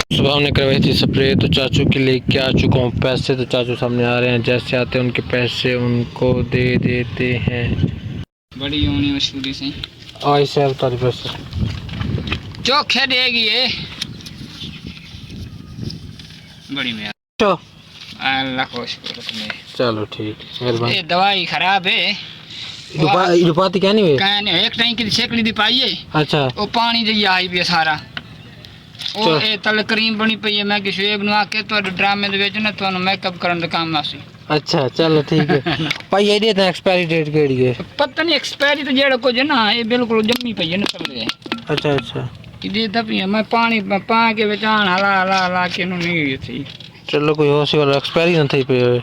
सुबह हमने करवाई थी स्प्रे, तो चाचू के लिए क्या चुका हूँ पैसे। तो चाचू सामने आ रहे हैं, जैसे आते हैं उनके पैसे उनको दे देते हैं। बड़ी होनी मशहूरी से आई से तारी पैसे चोखे देगी ये बड़ी में। तो अल्लाह को शुक्र तुम्हें। चलो ठीक, मेहरबानी। ये दवाई खराब है। रुपाती क्या नहीं कहने एक टाइम की सेकली दी पाइए। अच्छा वो पानी जी आई भी सारा वो ए तल क्रीम बनी पई है। मैं कि शेब बनवा के तो ड्रामे दे विच ना ਤੁਹਾਨੂੰ मेकअप करन दा काम आसी। अच्छा चलो ठीक है। भाई ये देते एक्सपायरी डेट केड़ी है? पता नहीं एक्सपायरी तो जेड़ा कुछ है ना ये बिल्कुल जम्मी पई है ना थल्ले। अच्छा अच्छा कि दे दपी मैं पानी पा के बचान हला हला हला के नु नहीं थी। चलो कोई होशी वाला एक्सपायरी ना थी पे।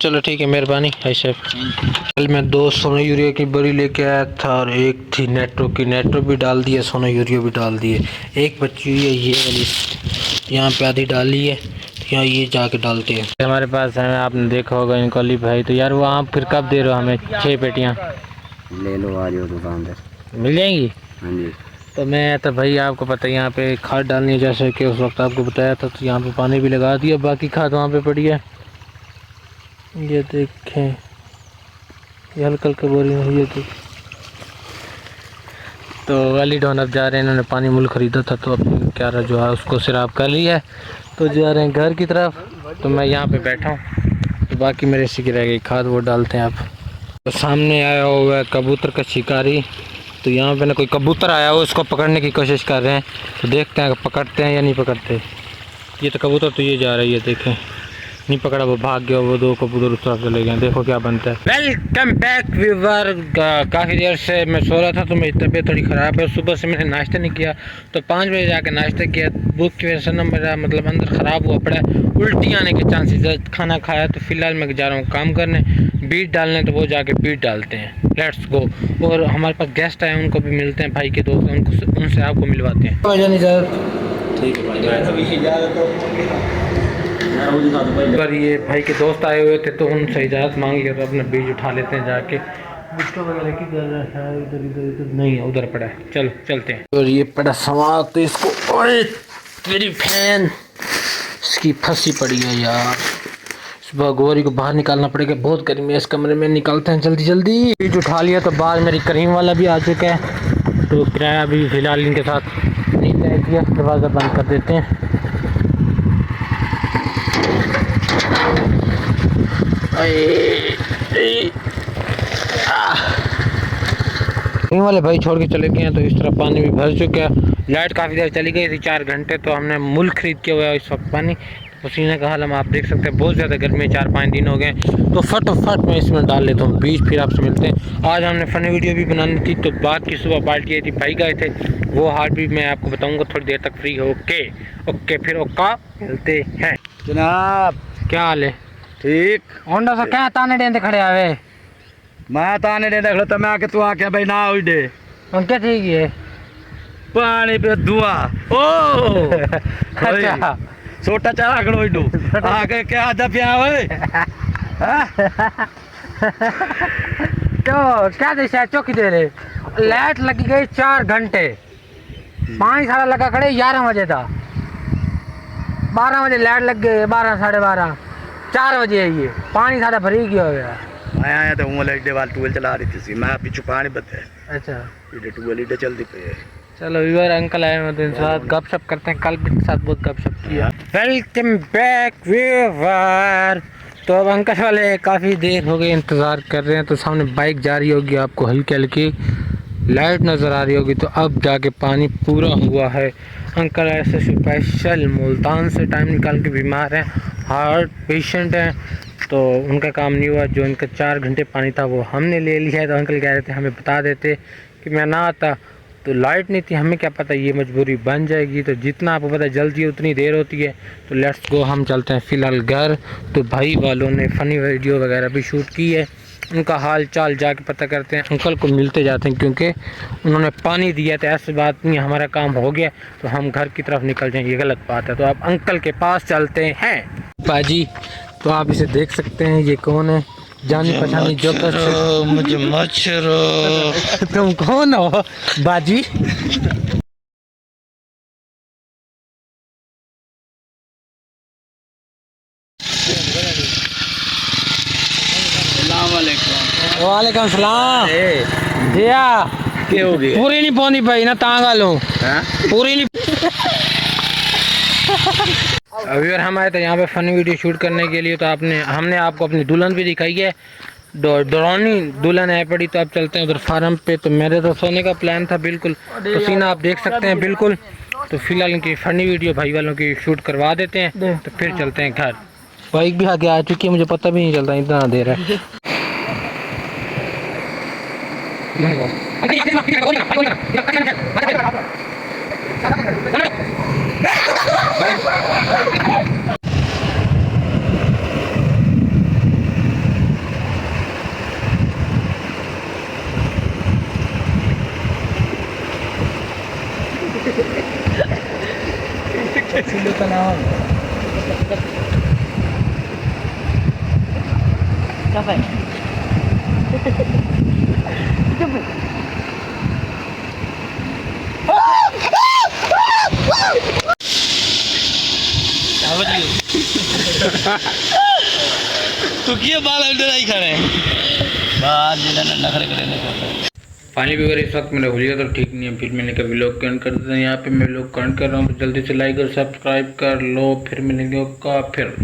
चलो ठीक है, मेहरबानी। हाय शेफ। कल मैं 2 सोना यूरिया की बड़ी लेके आया था और एक थी नेट्रो की। नेट्रो भी डाल दिए, सोना यूरिया भी डाल दिए। एक बच्ची हुई है ये वाली, यहाँ पे आधी डाली है, तो यहाँ ये जाके डालते हैं। हमारे पास है, आपने देखा होगा इनको अली भाई। तो यार वो आप फिर कब दे रहे हो हमें? 6 पेटियाँ ले लो, आ जाओ दुकान पर मिल जाएंगी। हाँ जी। तो मैं तो भाई आपको पता है यहाँ पे खाद डालनी है, जैसे कि उस वक्त आपको बताया था। तो यहाँ पे पानी भी लगा दिया, बाकी खाद वहाँ पे पड़ी है। ये देखें, ये हल्का हल्का बोरी में ये देख। तो वाली डॉन अब जा रहे हैं, इन्होंने पानी मूल ख़रीदा था तो अब क्या रहा जो है उसको सिराब कर लिया है, तो जा रहे हैं घर की तरफ। तो मैं यहाँ पे बैठा हूँ, तो बाकी मेरे इसी की रह गई खाद, वो डालते हैं आप। तो सामने आया हुआ है कबूतर का शिकारी। तो यहाँ पे ना कोई कबूतर आया हो, उसको पकड़ने की कोशिश कर रहे हैं। तो देखते हैं पकड़ते हैं या नहीं पकड़ते। ये तो कबूतर तो ये जा रहा है, ये देखें नहीं पकड़ा, वो भाग गया। वो 2 कबूतर उस तरफ चले गए। देखो क्या बनता है। Welcome back viewer. काफ़ी देर से मैं सो रहा था तो मेरी तबीयत थोड़ी ख़राब है। सुबह से मैंने नाश्ता नहीं किया, तो 5 बजे जाकर नाश्ता किया। भूख की वजह से ना मेरा मतलब अंदर ख़राब हुआ पड़ा है, उल्टी आने के चांसेस है। खाना खाया तो फ़िलहाल मैं जा रहा हूँ काम करने, बीट डालने। तो वो जाके बीट डालते हैं। Let's go. और हमारे पास गेस्ट आए, उनको भी मिलते हैं, भाई के दोस्त हैं, उनको उनसे आपको मिलवाते हैं। ठीक है पर ये भाई के दोस्त आए हुए थे तो उनसे इजाज़त मांग लिया, तो अपना बीज उठा लेते हैं जाके। गुस्सा वगैरह किधर है? इधर इधर इधर नहीं है, उधर पड़ा है। चलो चलते हैं। और ये पड़ा सामान, तो इसको ओए तेरी फैन इसकी फंसी पड़ी है यार। सुबह गोरी को बाहर निकालना पड़ेगा, बहुत गर्मी है इस कमरे में। निकालते हैं जल्दी जल्दी। बीज उठा लिया तो बाहर मेरी करीम वाला भी आ चुका है, तो किराया भी फिलहाल इनके साथ नहीं तय किया। दरवाज़ा बंद कर देते हैं। वाले भाई छोड़ के चले गए हैं, तो इस तरह पानी भी भर चुका है। लाइट काफ़ी देर चली गई थी, 4 घंटे। तो हमने मूल खरीद के हुआ है इस वक्त पानी। पसीने का हाल हम आप देख सकते हैं, बहुत ज़्यादा गर्मी, 4-5 दिन हो गए। तो फटाफट मैं इसमें डाल लेता हूँ बीज, फिर आपसे मिलते हैं। आज हमने फ़नी वीडियो भी बनानी थी, तो बात की सुबह पार्टी आई थी, भाई गए थे, वो हाल भी मैं आपको बताऊँगा थोड़ी देर तक फ्री हो के। ओके फिर ओका मिलते हैं। जनाब क्या हाल है? ठीक। होंडा सा क्या ताने देंदे खड़े आवे? मैं ताने दे देख लो तो मैं आके तू आके भाई ना हुई दे उनके ठीक है पानी पे दुआ ओ अच्छा छोटा चला खड़ो इडू आके क्या आधा पिया ओए तो क्या दिशा चौकी दे रहे? लाइट लगी गई 4 घंटे, पानी सारा लगा खड़े 11 बजे था। 12 बजे लाइट लग गई, 12 साढ़े 12 4 बजे है, ये पानी सारा भरी गया हो गया। मैं आया तो वो लाइट वाल टूल चला रही थी, मैं पीछे पानी बते। अच्छा ये टूल इधर चलती पे। चलो व्यूअर अंकल आए हैं, उनके साथ गपशप करते हैं। कल भी इनके साथ बहुत गपशप किया। Welcome back viewer. तो अब अंकल वाले काफ़ी देर हो गई इंतज़ार कर रहे हैं, तो सामने बाइक जा रही होगी, आपको हल्की हल्की लाइट नज़र आ रही होगी। तो अब जाके पानी पूरा हुआ है। अंकल ऐसे स्पेशल मुल्तान से टाइम निकाल के बीमार हैं, हार्ट पेशेंट हैं, तो उनका काम नहीं हुआ। जो इनका 4 घंटे पानी था वो हमने ले लिया है। तो अंकल कह रहे थे हमें बता देते कि मैं ना आता, तो लाइट नहीं थी, हमें क्या पता ये मजबूरी बन जाएगी। तो जितना आपको पता जल्दी उतनी देर होती है। तो लेट्स गो, हम चलते हैं फ़िलहाल घर। तो भाई वालों ने फ़नी वीडियो वगैरह भी शूट की है, उनका हाल चाल जाके पता करते हैं। अंकल को मिलते जाते हैं, क्योंकि उन्होंने पानी दिया। तो ऐसी बात नहीं, हमारा काम हो गया तो हम घर की तरफ निकल जाएँ, ये गलत बात है। तो आप अंकल के पास चलते हैं। पाजी तो आप इसे देख सकते हैं, ये कौन है? जानी पहचानी जो मुझे मच्छरो। तुम कौन हो बाजी? वालेकुम सलाम जिया क्या हो गया? पूरी नहीं पौनी पाई ना तांगा लूं पूरी नहीं। अभी और हम आए थे यहाँ पे फनी वीडियो शूट करने के लिए, तो हमने आपको अपनी दुल्हन भी दिखाई है। डरौनी दुल्हन है पड़ी। तो अब चलते हैं उधर फार्म पे। तो मेरे तो सोने का प्लान था बिल्कुल, तो सीना आप देख सकते हैं बिल्कुल। तो फिलहाल इनकी फनी वीडियो भाई वालों की शूट करवा देते हैं, तो फिर चलते हैं घर। बाइक भी आगे आ चुकी है, मुझे पता भी नहीं चलता इतना देर है। तू किया बाल अंदर आई खड़े बाल जिला नखरे करे पानी भी अगर इस वक्त मेरा हुलिया तो ठीक नहीं है, फिर मैंने कभी लोग कमेंट कर देते हैं। यहाँ पे मैं लोग कमेंट कर रहा हूँ, तो जल्दी से लाइक और सब्सक्राइब कर लो। फिर मिलेंगे का फिर।